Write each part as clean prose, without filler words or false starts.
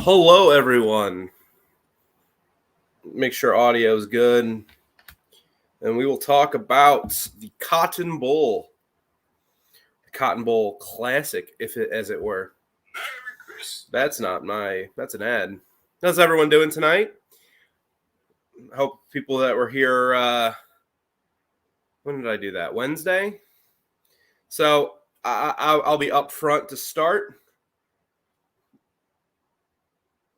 Hello, everyone. Make sure audio is good. And we will talk about the Cotton Bowl. The Cotton Bowl Classic, as it were. That's an ad. How's everyone doing tonight? I hope people that were here, when did I do that? Wednesday? So I'll be up front to start.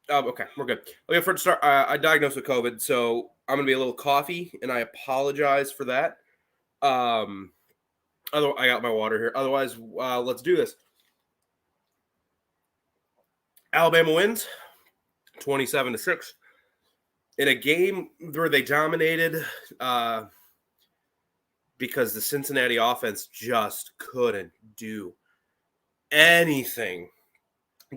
Okay, we're good. Okay, for to start, I diagnosed with COVID, so I'm gonna be a little coffee, and I apologize for that. I got my water here. Otherwise, let's do this. Alabama wins 27-6 in a game where they dominated because the Cincinnati offense just couldn't do anything.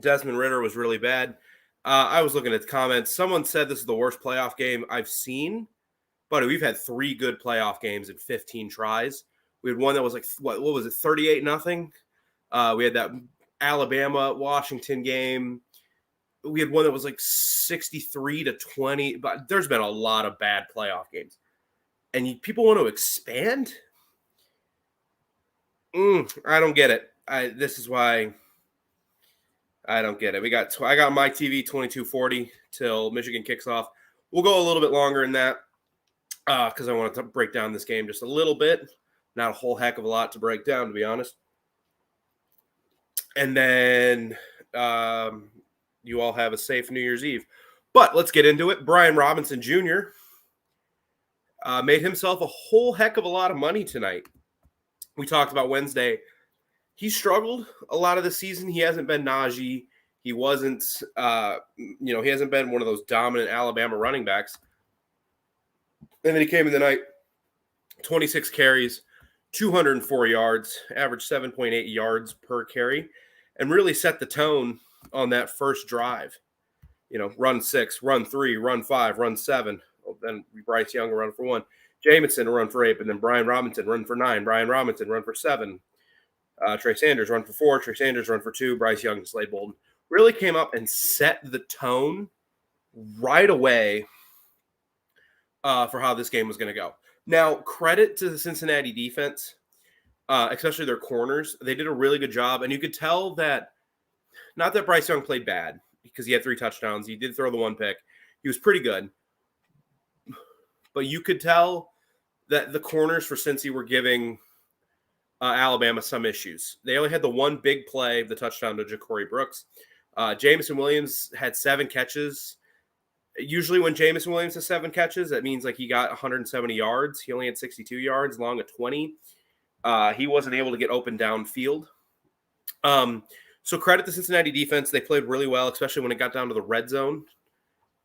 Desmond Ridder was really bad. I was looking at the comments. Someone said this is the worst playoff game I've seen, but we've had 3 good playoff games in 15 tries. We had one that was like, what was it, 38-0? We had that Alabama-Washington game. We had one that was like 63-20. But there's been a lot of bad playoff games. And people want to expand? I don't get it. This is why I don't get it. I got my TV 22:40 till Michigan kicks off. We'll go a little bit longer than that because I wanted to break down this game just a little bit. Not a whole heck of a lot to break down, to be honest. And then you all have a safe New Year's Eve. But let's get into it. Brian Robinson Jr. Made himself a whole heck of a lot of money tonight. We talked about Wednesday. He struggled a lot of the season. He hasn't been Najee. He wasn't, he hasn't been one of those dominant Alabama running backs. And then he came in the night, 26 carries, 204 yards, averaged 7.8 yards per carry, and really set the tone on that first drive. Run 6, run 3, run 5, run 7. Then Bryce Young run for 1. Jamison run for 8, and then Brian Robinson run for 9. Brian Robinson run for 7. Trey Sanders run for 4. Trey Sanders run for 2. Bryce Young and Slade Bolden really came up and set the tone right away for how this game was going to go. Now, credit to the Cincinnati defense, especially their corners. They did a really good job, and you could tell that not that Bryce Young played bad because he had 3 touchdowns. He did throw the 1 pick. He was pretty good. But you could tell that the corners for Cincy were giving Alabama some issues. They only had the 1 big play, the touchdown to Ja'Cory Brooks. Jamison Williams had 7 catches. Usually when Jamison Williams has 7 catches, that means like he got 170 yards. He only had 62 yards, long at 20. He wasn't able to get open downfield. So credit the Cincinnati defense. They played really well, especially when it got down to the red zone.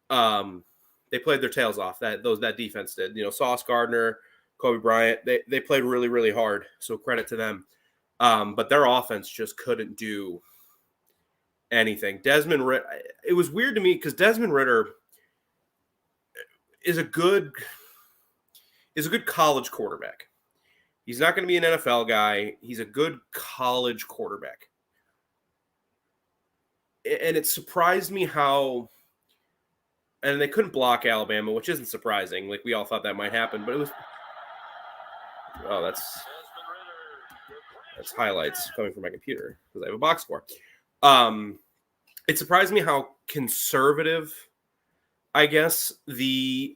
They played their tails off. That defense did. Sauce Gardner, Kobe Bryant, they played really, really hard. So credit to them. But their offense just couldn't do anything. Desmond Ridder, it was weird to me because Desmond Ridder is a good college quarterback. He's not going to be an NFL guy. He's a good college quarterback. And it surprised me how – and they couldn't block Alabama, which isn't surprising. Like, we all thought that might happen. But it was – oh, that's highlights coming from my computer because I have a box score. It surprised me how conservative, I guess, the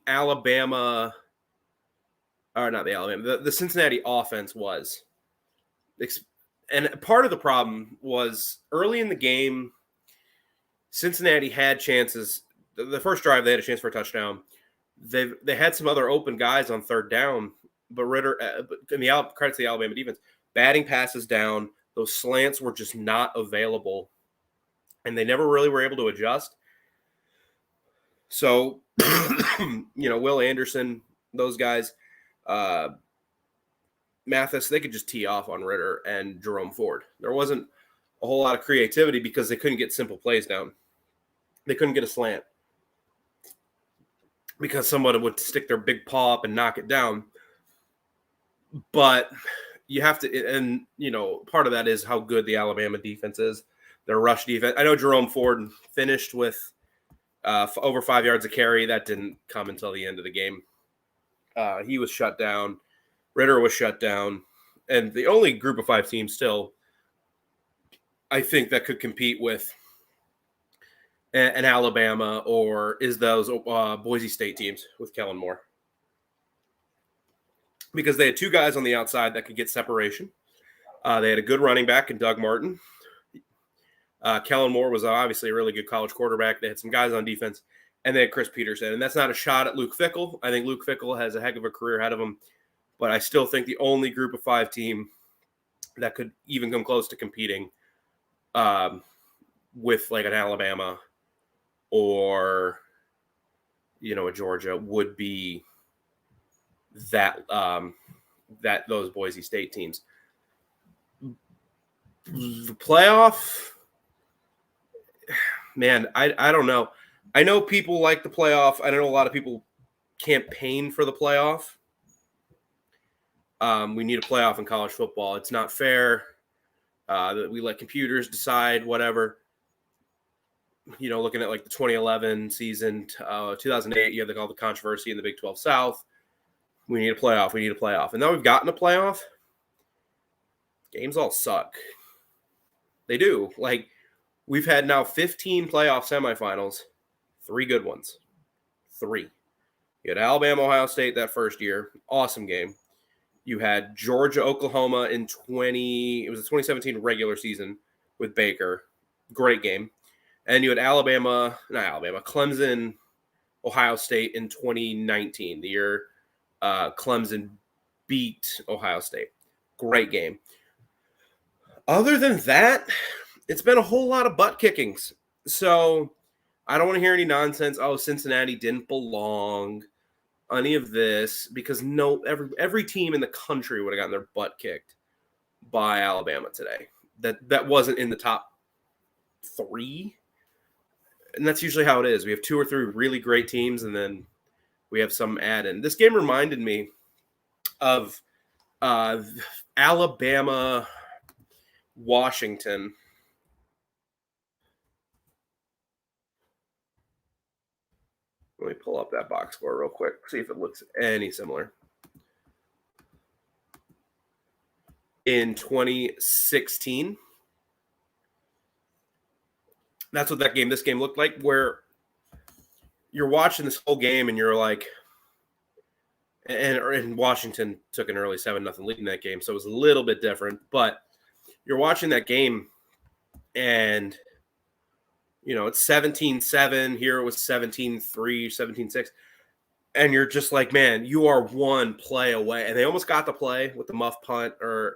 Cincinnati offense was. And part of the problem was early in the game, Cincinnati had chances. The first drive, they had a chance for a touchdown. They had some other open guys on third down, but Ridder, credit to the Alabama defense, batting passes down. Those slants were just not available, and they never really were able to adjust. So, Will Anderson, those guys, Mathis, they could just tee off on Ridder and Jerome Ford. There wasn't a whole lot of creativity because they couldn't get simple plays down. They couldn't get a slant because somebody would stick their big paw up and knock it down. But you have to, and, part of that is how good the Alabama defense is, their rush defense. I know Jerome Ford finished with over 5 yards a carry. That didn't come until the end of the game. He was shut down. Ritter was shut down. And the only group of 5 team still, I think, that could compete with an Alabama or is those Boise State teams with Kellen Moore. Because they had 2 guys on the outside that could get separation. They had a good running back in Doug Martin. Kellen Moore was obviously a really good college quarterback. They had some guys on defense, and they had Chris Peterson. And that's not a shot at Luke Fickell. I think Luke Fickell has a heck of a career ahead of him. But I still think the only group of 5 team that could even come close to competing with like an Alabama or, a Georgia would be that those Boise State teams. The playoff, man, I don't know. I know people like the playoff. I know a lot of people campaign for the playoff. We need a playoff in college football. It's not fair that we let computers decide whatever. Looking at like the 2011 season, 2008, you had all the controversy in the Big 12 South. We need a playoff. We need a playoff. And now we've gotten a playoff. Games all suck. They do. Like, we've had now 15 playoff semifinals, 3 good ones. 3. You had Alabama, Ohio State that first year. Awesome game. You had Georgia, Oklahoma in it was the 2017 regular season with Baker. Great game. And you had Clemson, Ohio State in 2019, the year Clemson beat Ohio State. Great game. Other than that, it's been a whole lot of butt kickings. So I don't want to hear any nonsense. Oh, Cincinnati didn't belong. Any of this, because every team in the country would have gotten their butt kicked by Alabama today. That wasn't in the top 3. And that's usually how it is. We have 2 or 3 really great teams, and then we have some add-in. This game reminded me of Alabama, Washington. Let me pull up that box score real quick, see if it looks any similar. In 2016, that's what this game looked like, where you're watching this whole game and you're like, and Washington took an early 7-0 lead in that game, so it was a little bit different, but you're watching that game and it's 17-7. Here it was 17-3, 17-6. And you're just like, man, you are one play away. And they almost got the play with the muff punt. They're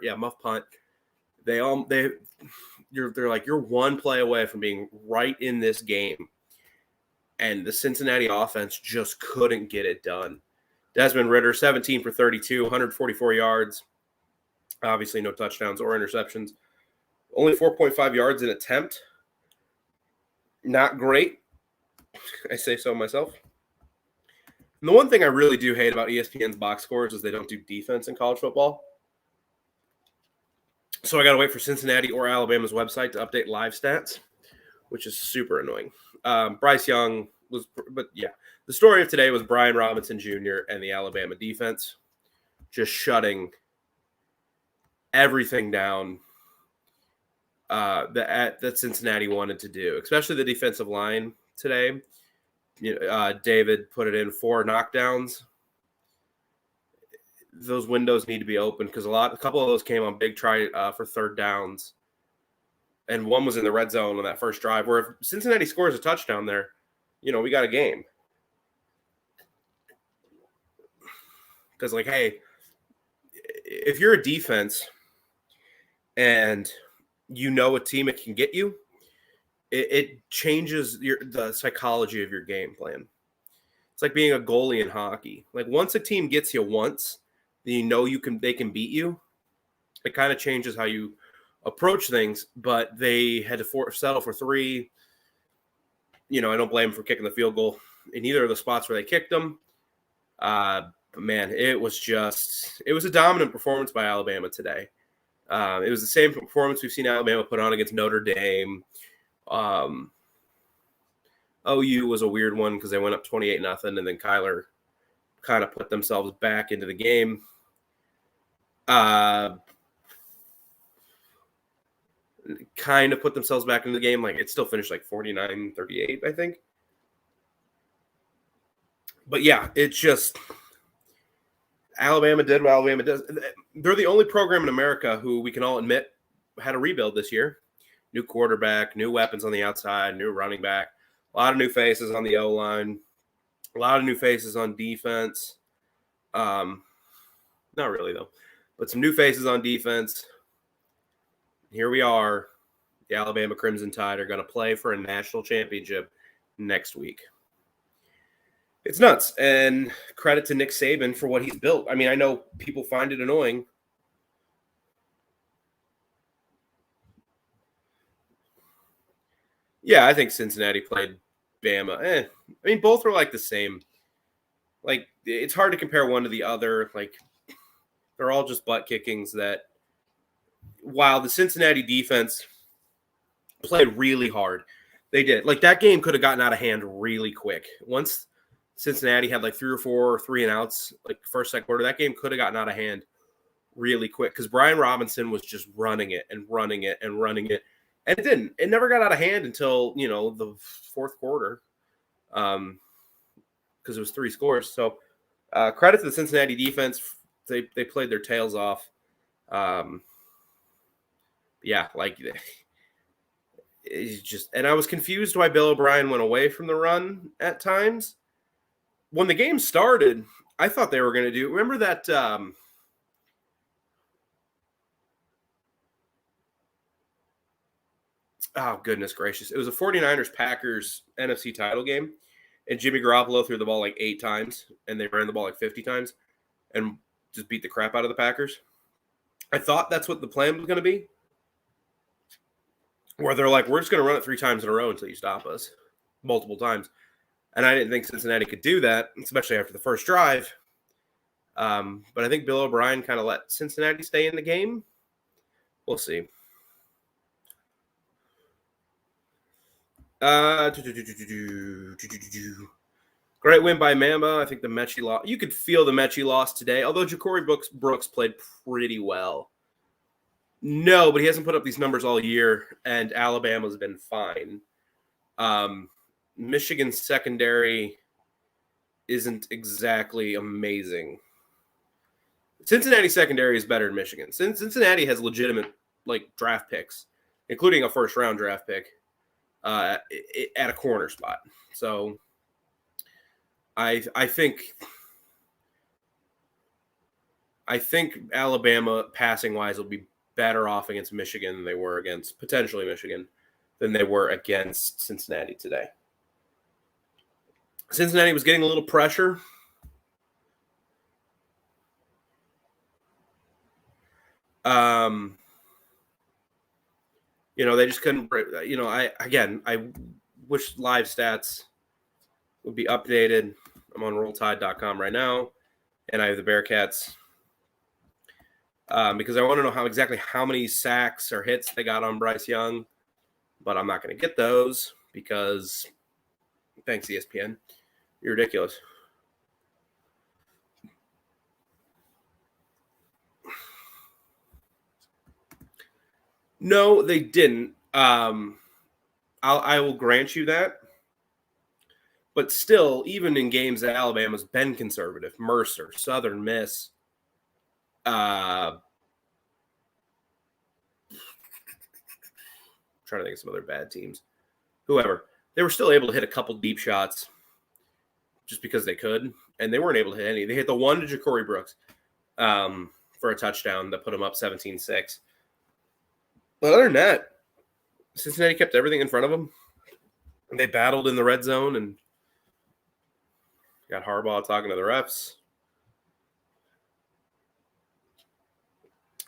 like, you're one play away from being right in this game. And the Cincinnati offense just couldn't get it done. Desmond Ritter, 17 for 32, 144 yards. Obviously no touchdowns or interceptions. Only 4.5 yards in attempt. Not great. I say so myself. And the one thing I really do hate about ESPN's box scores is they don't do defense in college football. So I got to wait for Cincinnati or Alabama's website to update live stats, which is super annoying. Bryce Young the story of today was Brian Robinson Jr. and the Alabama defense just shutting everything down that Cincinnati wanted to do, especially the defensive line today. David put it in 4 knockdowns. Those windows need to be open because a couple of those came on big try for 3rd downs, and one was in the red zone on that first drive. Where if Cincinnati scores a touchdown there, we got a game. Because hey, if you're a defense and a team it can get you, it changes the psychology of your game plan. It's like being a goalie in hockey. Like once a team gets you once, then they can beat you. It kind of changes how you approach things. But they had to settle for 3. I don't blame them for kicking the field goal in either of the spots where they kicked them. But man, it was a dominant performance by Alabama today. It was the same performance we've seen Alabama put on against Notre Dame. OU was a weird one because they went up 28-0, and then Kyler kind of put themselves back into the game. Kind of put themselves back into the game. Like, it still finished like 49-38, I think. But yeah, it's just Alabama did what Alabama does. They're the only program in America who we can all admit had a rebuild this year. New quarterback, new weapons on the outside, new running back, a lot of new faces on the O-line, a lot of new faces on defense. Not really, though, but some new faces on defense. Here we are. The Alabama Crimson Tide are going to play for a national championship next week. It's nuts. And credit to Nick Saban for what he's built. I mean, I know people find it annoying. Yeah, I think Cincinnati played Bama. I mean, both are like the same. Like, it's hard to compare one to the other. Like, they're all just butt kickings that, while the Cincinnati defense played really hard, they did. Like, that game could have gotten out of hand really quick. Once Cincinnati had like 3 or 4 3-and-outs, like first, second quarter, that game could have gotten out of hand really quick because Brian Robinson was just running it and running it and running it. And it didn't. It never got out of hand until, the fourth quarter because it was 3 scores. So credit to the Cincinnati defense. They played their tails off. Yeah, like it's just – and I was confused why Bill O'Brien went away from the run at times. When the game started, I thought they were going to do – remember that oh, goodness gracious. It was a 49ers-Packers NFC title game, and Jimmy Garoppolo threw the ball like 8 times, and they ran the ball like 50 times and just beat the crap out of the Packers. I thought that's what the plan was going to be, where they're like, we're just going to run it 3 times in a row until you stop us multiple times. And I didn't think Cincinnati could do that, especially after the first drive. But I think Bill O'Brien kind of let Cincinnati stay in the game. We'll see. Great win by Mamba. I think the Mechie lost. You could feel the Mechie lost today, although Ja'Cory Brooks played pretty well. No, but he hasn't put up these numbers all year, and Alabama's been fine. Michigan's secondary isn't exactly amazing. Cincinnati secondary is better than Michigan. Cincinnati has legitimate draft picks, including a first-round draft pick at a corner spot. So I think Alabama passing-wise will be better off against Michigan than they were against potentially Michigan than they were against Cincinnati today. Cincinnati was getting a little pressure. They just couldn't. I wish live stats would be updated. I'm on RollTide.com right now, and I have the Bearcats because I want to know exactly how many sacks or hits they got on Bryce Young, but I'm not going to get those because thanks, ESPN. You're ridiculous. No, they didn't. I will grant you that. But still, even in games that Alabama's been conservative, Mercer, Southern Miss, trying to think of some other bad teams, whoever, they were still able to hit a couple deep shots just because they could, and they weren't able to hit any. They hit the one to Ja'Cory Brooks for a touchdown that put them up 17-6. But other than that, Cincinnati kept everything in front of them. They battled in the red zone and got Harbaugh talking to the refs.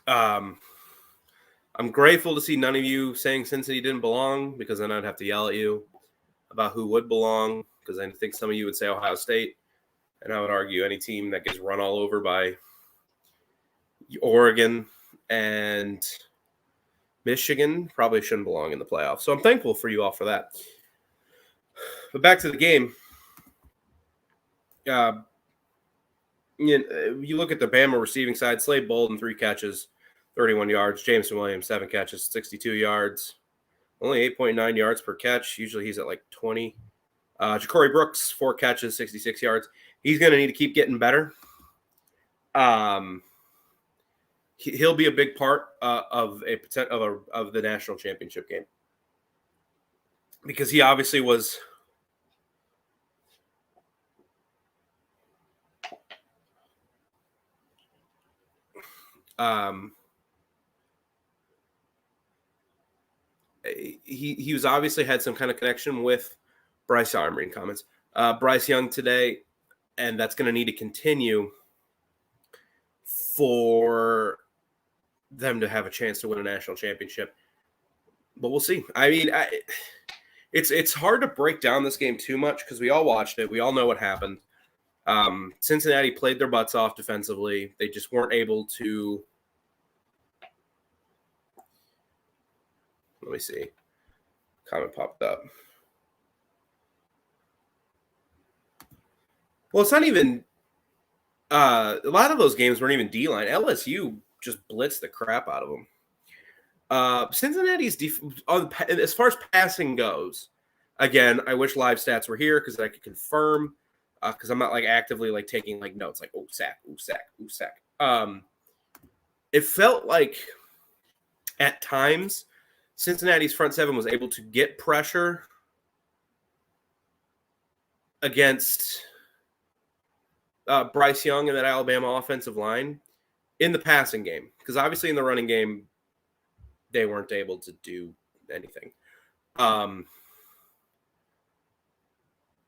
I'm grateful to see none of you saying Cincinnati didn't belong, because then I'd have to yell at you about who would belong, because I think some of you would say Ohio State, and I would argue any team that gets run all over by Oregon and Michigan probably shouldn't belong in the playoffs. So I'm thankful for you all for that. But back to the game. You look at the Bama receiving side. Slade Bolden, 3 catches, 31 yards. Jameson Williams, 7 catches, 62 yards. Only 8.9 yards per catch. Usually he's at like 20. Ja'Cory Brooks, 4 catches, 66 yards. He's going to need to keep getting better. He'll be a big part of the national championship game, because he obviously was. He was obviously had some kind of connection with Bryce Young. I'm reading comments. Bryce Young today, and that's going to need to continue for them to have a chance to win a national championship. But we'll see. I mean, it's hard to break down this game too much because we all watched it. We all know what happened. Cincinnati played their butts off defensively. They just weren't able to. Let me see. Comment popped up. Well, it's not even. A lot of those games weren't even D-line. LSU just blitzed the crap out of them. Cincinnati's as far as passing goes, again, I wish live stats were here because I could confirm. Because I'm not like actively like taking like notes like sack. It felt like at times Cincinnati's front seven was able to get pressure against Bryce Young and that Alabama offensive line in the passing game, because obviously in the running game they weren't able to do anything.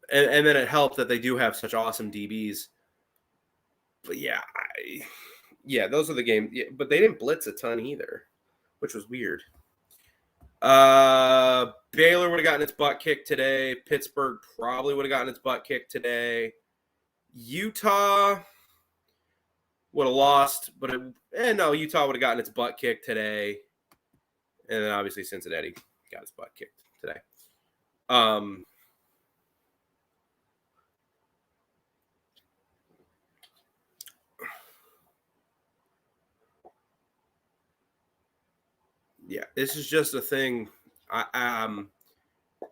And then it helped that they do have such awesome DBs. But those are the games. Yeah, but they didn't blitz a ton either, which was weird. Baylor would have gotten its butt kicked today. Pittsburgh probably would have gotten its butt kicked today. Utah would have lost, but Utah would have gotten its butt kicked today. And then obviously Cincinnati got its butt kicked today. Yeah, this is just a thing.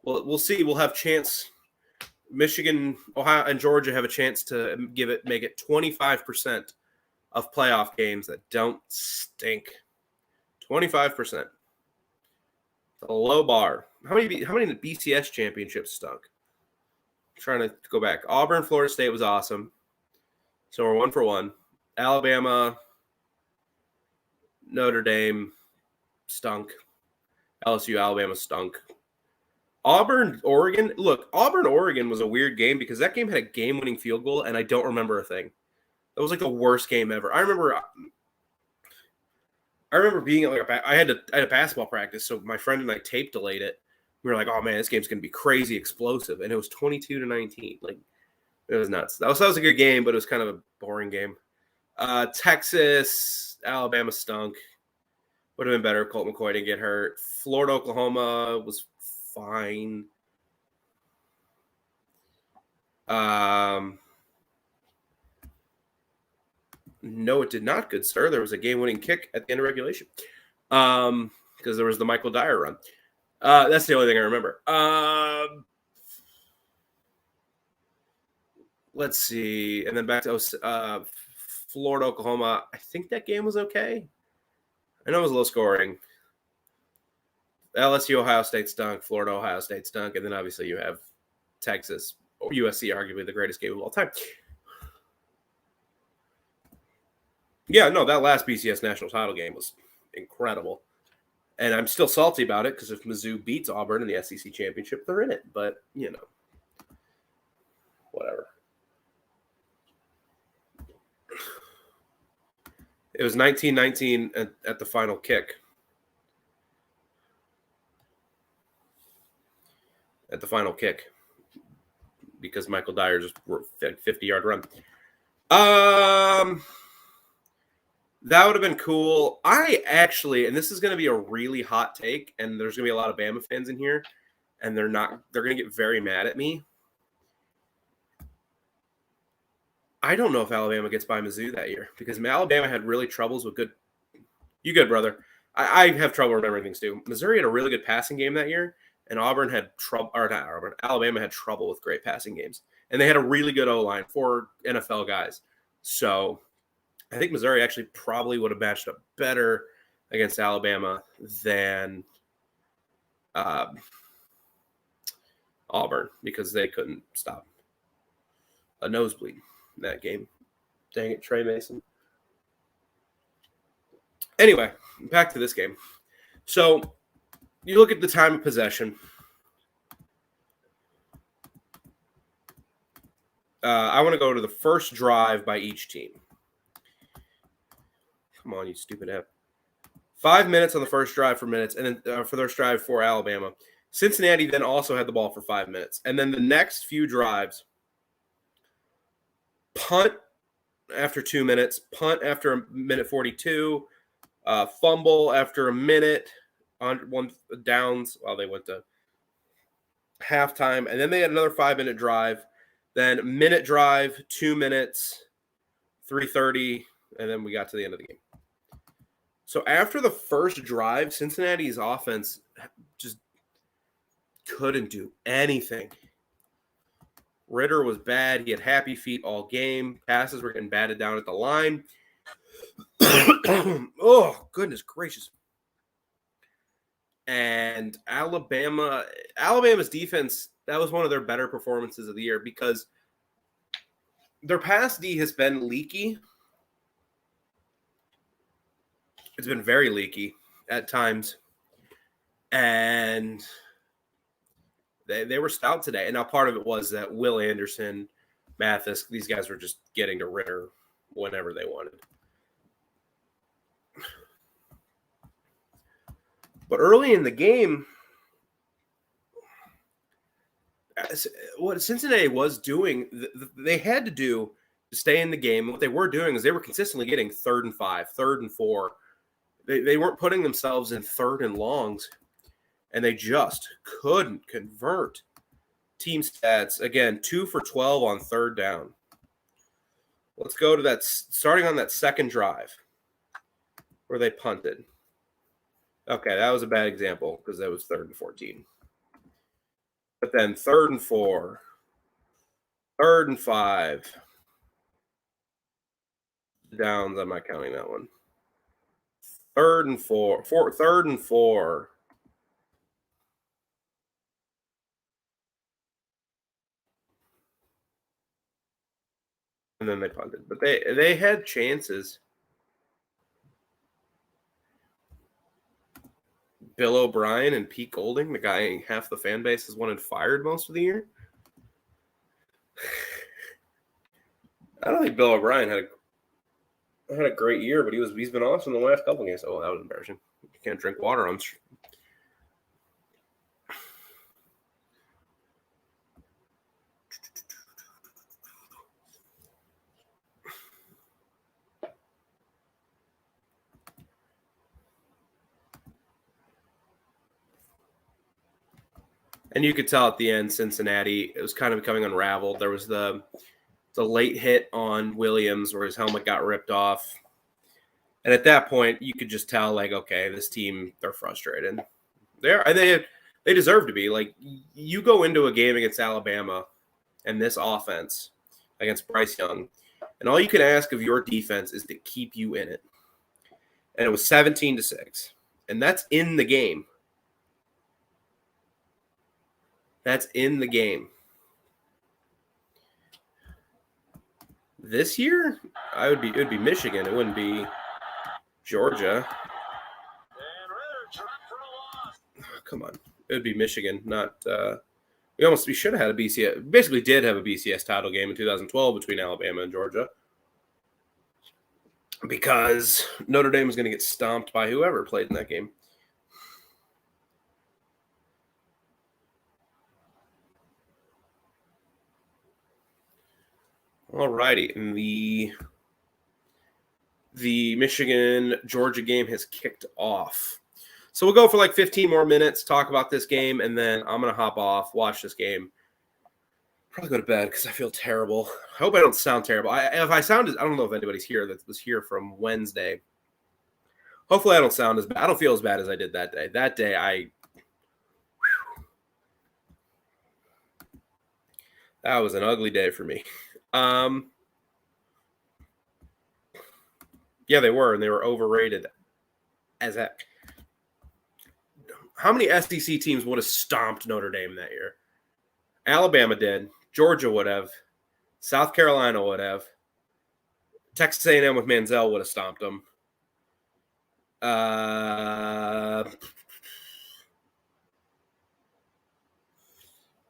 We'll see. We'll have chance. Michigan, Ohio, and Georgia have a chance to make it 25% of playoff games that don't stink. 25%. A low bar. How many BCS championships stunk? I'm trying to go back. Auburn, Florida State was awesome. So we're 1 for 1. Alabama, Notre Dame stunk. LSU, Alabama stunk. Auburn, Oregon. Look, Auburn, Oregon was a weird game because that game had a game-winning field goal, and I don't remember a thing. That was like the worst game ever. I remember being at I had a basketball practice, so my friend and I tape delayed it. We were like, "Oh man, this game's gonna be crazy explosive," and it was 22-19. Like, it was nuts. That was a good game, but it was kind of a boring game. Texas, Alabama stunk. Would have been better if Colt McCoy didn't get hurt. Florida, Oklahoma was fine. No, it did not, good sir. There was a game-winning kick at the end of regulation because there was the Michael Dyer run. That's the only thing I remember. Let's see. And then back to Florida, Oklahoma. I think that game was okay. I know it was low scoring. LSU, Ohio State stunk. Florida, Ohio State stunk. And then obviously you have Texas or USC, arguably the greatest game of all time. Yeah, no, that last BCS national title game was incredible. And I'm still salty about it because if Mizzou beats Auburn in the SEC championship, they're in it. But, whatever. It was 19-19 at the final kick. At the final kick. Because Michael Dyer just 50-yard run. That would have been cool. I actually, and this is going to be a really hot take, and there's going to be a lot of Bama fans in here, and they're going to get very mad at me. I don't know if Alabama gets by Mizzou that year because Alabama had really troubles with good. You good, brother? I have trouble remembering things too. Missouri had a really good passing game that year, and Auburn had trouble, or not Auburn. Alabama had trouble with great passing games, and they had a really good O line for NFL guys. So I think Missouri actually probably would have matched up better against Alabama than Auburn because they couldn't stop a nosebleed in that game. Dang it, Trey Mason. Anyway, back to this game. So you look at the time of possession. I want to go to the first drive by each team. Come on, you stupid app. 5 minutes on the first drive for minutes, and then for their drive for Alabama. Cincinnati then also had the ball for 5 minutes. And then the next few drives, punt after 2 minutes, punt after a minute 42, fumble after a minute on one downs while they went to halftime. And then they had another 5-minute drive, then minute drive, 2 minutes, 3:30, and then we got to the end of the game. So after the first drive, Cincinnati's offense just couldn't do anything. Ritter was bad. He had happy feet all game. Passes were getting batted down at the line. Oh, goodness gracious. And Alabama's defense, that was one of their better performances of the year because their pass D has been leaky. It's been very leaky at times. And they were stout today. And now part of it was that Will Anderson, Mathis, these guys were just getting to Ritter whenever they wanted. But early in the game, what Cincinnati was doing, they had to do to stay in the game. What they were doing is they were consistently getting 3rd and 5, 3rd and 4. They weren't putting themselves in 3rd and longs, and they just couldn't convert. Team stats, again, 2 for 12 on 3rd down. Let's go to that, starting on that second drive where they punted. Okay, that was a bad example because that was 3rd and 14. But then 3rd and 4, 3rd and 5. Downs, I'm not counting that one. 3rd and 4, 3rd and 4. And then they punted. But they had chances. Bill O'Brien and Pete Golding, the guy half the fan base has wanted fired most of the year. I don't think Bill O'Brien had a great year, but he's been awesome the last couple of games. Oh, that was embarrassing. You can't drink water on. And you could tell at the end, Cincinnati, it was kind of becoming unraveled. There was the late hit on Williams where his helmet got ripped off. And at that point, you could just tell, like, okay, this team, they're frustrated. They deserve to be. Like, you go into a game against Alabama and this offense against Bryce Young, and all you can ask of your defense is to keep you in it. And it was 17-6. And that's in the game. That's in the game. This year, it would be Michigan. It wouldn't be Georgia. Come on. It would be Michigan, not we should have had a BCS. Basically did have a BCS title game in 2012 between Alabama and Georgia. Because Notre Dame was going to get stomped by whoever played in that game. All righty. And the Michigan-Georgia game has kicked off. So we'll go for like 15 more minutes, talk about this game, and then I'm going to hop off, watch this game. Probably go to bed because I feel terrible. I hope I don't sound terrible. If I sound, I don't know if anybody's here that was here from Wednesday. Hopefully I don't sound as bad. I don't feel as bad as I did that day. That day, that was an ugly day for me. Yeah, they were, and they were overrated as heck. How many SEC teams would have stomped Notre Dame that year? Alabama did. Georgia would have. South Carolina would have. Texas A&M with Manziel would have stomped them.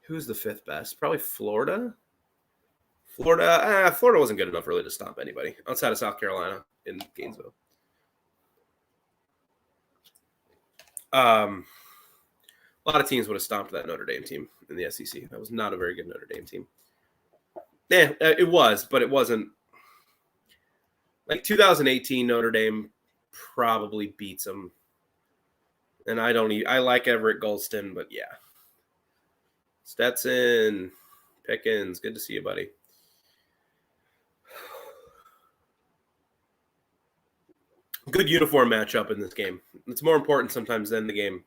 Who's the fifth best? Probably Florida. Florida wasn't good enough really to stomp anybody outside of South Carolina in Gainesville. A lot of teams would have stomped that Notre Dame team in the SEC. That was not a very good Notre Dame team. Yeah, it was, but it wasn't. Like 2018, Notre Dame probably beats them. And I like Everett Golston, but yeah. Stetson, Pickens, good to see you, buddy. Good uniform matchup in this game. It's more important sometimes than the game.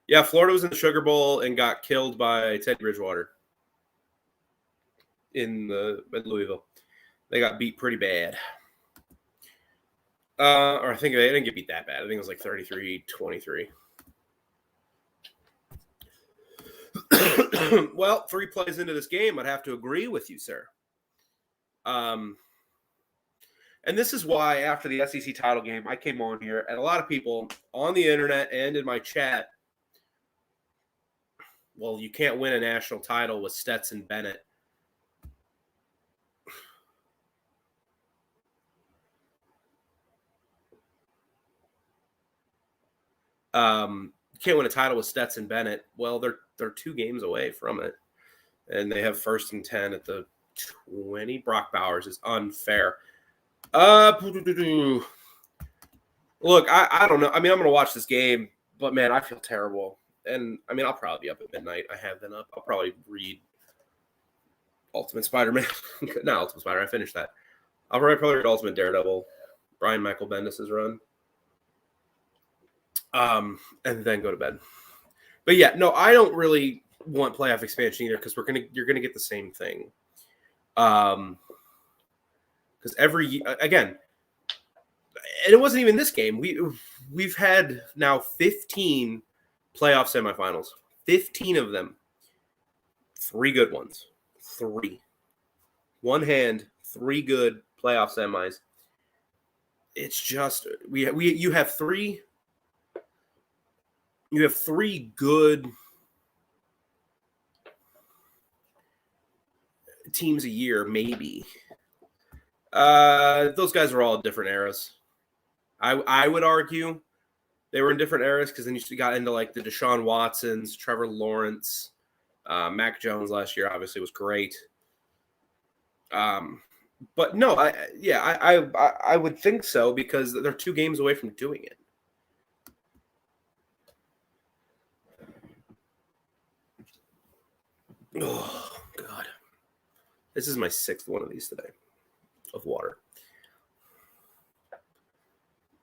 Yeah, Florida was in the Sugar Bowl and got killed by Teddy Bridgewater in Louisville. They got beat pretty bad. Or I think they didn't get beat that bad. I think it was like 33-23. Well, 3 plays into this game, I'd have to agree with you, sir. And this is why after the SEC title game, I came on here, and a lot of people on the internet and in my chat, well, you can't win a national title with Stetson Bennett. You can't win a title with Stetson Bennett. Well, they're 2 games away from it, and they have 1st and 10 at the 20. Brock Bowers is unfair. Look, I don't know. I mean, I'm going to watch this game, but man, I feel terrible. And I mean, I'll probably be up at midnight. I have been up. I'll probably read Ultimate Spider-Man. Not Ultimate Spider. I finished that. I'll probably read Ultimate Daredevil. Brian Michael Bendis' run. And then go to bed. But yeah, no, I don't really want playoff expansion either because you're gonna get the same thing. Because every again, and it wasn't even this game. We've had now 15 playoff semifinals. 15 of them. 3 good ones. 3. One hand, 3 good playoff semis. It's just you have 3. You have 3 good teams a year, maybe. Those guys are all in different eras. I would argue they were in different eras because then you got into like the Deshaun Watsons, Trevor Lawrence, Mac Jones last year obviously was great. But no, I would think so because they're 2 games away from doing it. Oh, God. This is my 6th one of these today of water.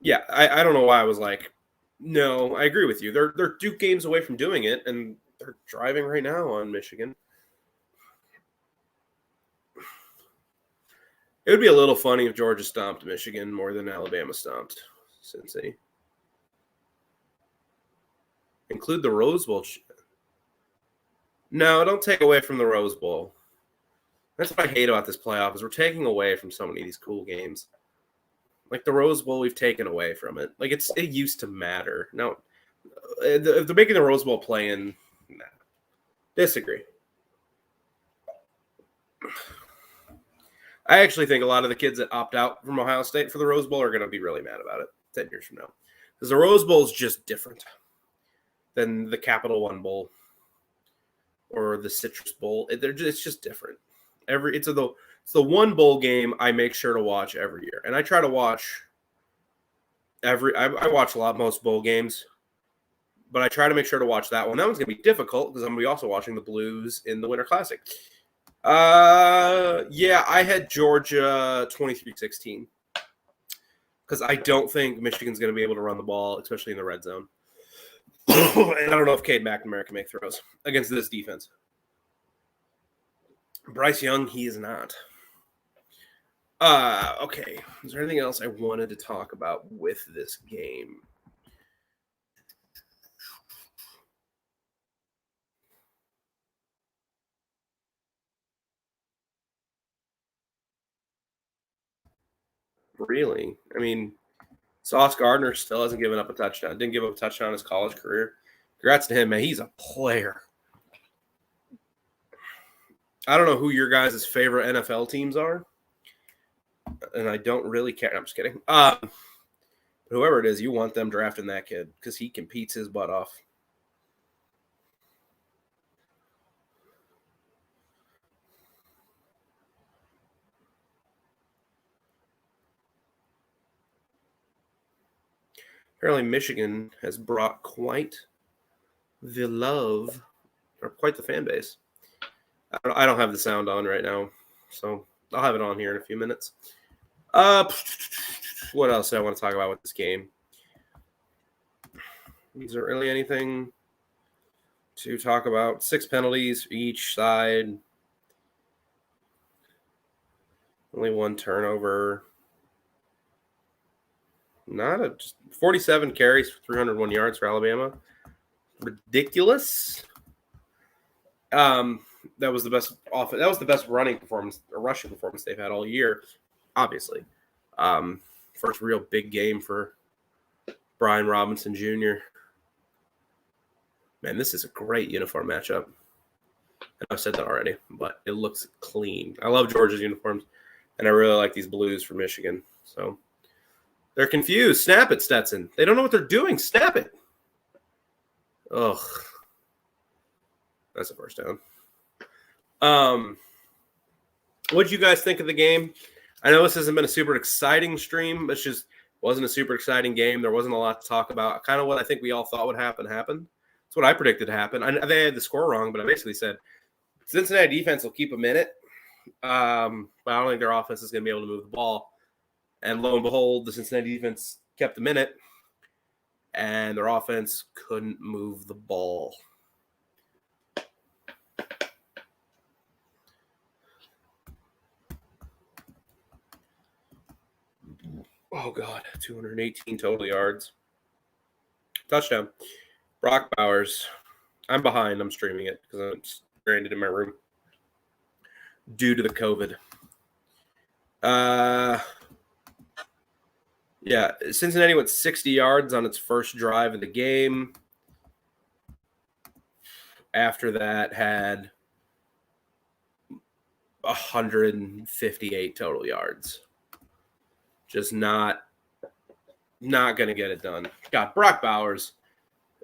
Yeah, I don't know why I was like, no, I agree with you. They're 2 games away from doing it, and they're driving right now on Michigan. It would be a little funny if Georgia stomped Michigan more than Alabama stomped Cincy. Include the Rose Bowl. No, don't take away from the Rose Bowl. That's what I hate about this playoff is we're taking away from so many of these cool games. Like the Rose Bowl, we've taken away from it. Like it used to matter. No, if they're making the Rose Bowl playing, nah. Disagree. I actually think a lot of the kids that opt out from Ohio State for the Rose Bowl are going to be really mad about it 10 years from now. Because the Rose Bowl is just different than the Capital One Bowl or the Citrus Bowl. It's just different. It's the one bowl game I make sure to watch every year. And I try to watch I watch most bowl games, but I try to make sure to watch that one. That one's going to be difficult because I'm going to be also watching the Blues in the Winter Classic. Yeah, I had Georgia 23-16 because I don't think Michigan's going to be able to run the ball, especially in the red zone. And I don't know if Cade McNamara can make throws against this defense. Bryce Young, he is not. Okay. Is there anything else I wanted to talk about with this game? Really? I mean, Sauce Gardner still hasn't given up a touchdown. Didn't give up a touchdown in his college career. Congrats to him, man. He's a player. I don't know who your guys' favorite NFL teams are, and I don't really care. I'm just kidding. Whoever it is, you want them drafting that kid because he competes his butt off. Apparently, Michigan has brought quite the love or quite the fan base. I don't have the sound on right now, so I'll have it on here in a few minutes. What else do I want to talk about with this game? Is there really anything to talk about? 6 penalties each side. Only 1 turnover. Not a just 47 carries for 301 yards for Alabama. Ridiculous. That was the best offense. That was the best running performance or rushing performance they've had all year. Obviously, first real big game for Brian Robinson Jr. Man, this is a great uniform matchup. I've said that already, but it looks clean. I love Georgia's uniforms, and I really like these blues for Michigan. So they're confused. Snap it, Stetson. They don't know what they're doing. Snap it. Ugh. That's a first down. What did you guys think of the game? I know this hasn't been a super exciting stream. It just wasn't a super exciting game. There wasn't a lot to talk about. Kind of what I think we all thought would happen happened. That's what I predicted to happen. They had the score wrong, but I basically said Cincinnati defense will keep them in it. But I don't think their offense is going to be able to move the ball. And lo and behold, the Cincinnati defense kept them in it, and their offense couldn't move the ball. Oh, God, 218 total yards. Touchdown. Brock Bowers. I'm behind. I'm streaming it because I'm stranded in my room due to the COVID. Yeah, Cincinnati went 60 yards on its first drive of the game. After that, had 158 total yards. Just not going to get it done. God, Brock Bowers,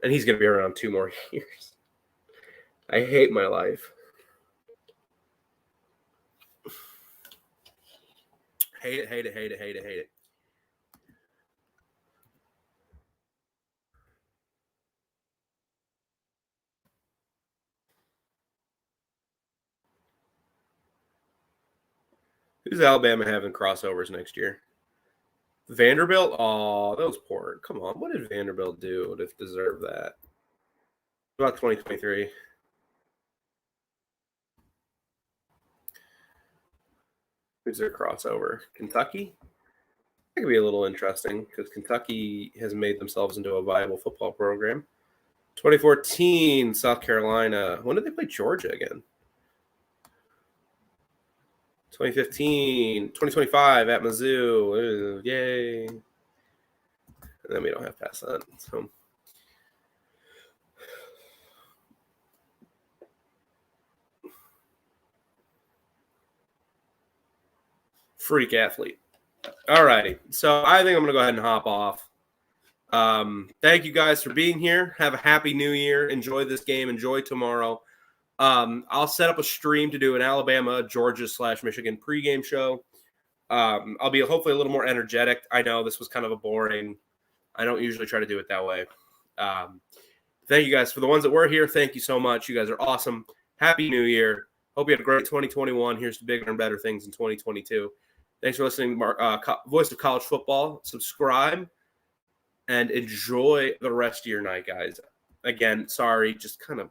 and he's going to be around 2 more years. I hate my life. Hate it. Who's Alabama having crossovers next year? Vanderbilt? Oh, that was poor. Come on. What did Vanderbilt do to deserve that? About 2023. Who's their crossover? Kentucky? That could be a little interesting because Kentucky has made themselves into a viable football program. 2014, South Carolina. When did they play Georgia again? 2015, 2025 at Mizzou. Yay. And then we don't have past that. So freak athlete. All righty. So I think I'm going to go ahead and hop off. Thank you guys for being here. Have a happy new year. Enjoy this game. Enjoy tomorrow. I'll set up a stream to do an Alabama, Georgia / Michigan pregame show. I'll be hopefully a little more energetic. I know this was kind of a boring. I don't usually try to do it that way. Thank you guys for the ones that were here. Thank you so much. You guys are awesome. Happy New Year. Hope you had a great 2021. Here's to bigger and better things in 2022. Thanks for listening to Voice of College Football. Subscribe and enjoy the rest of your night, guys. Again, sorry, just kind of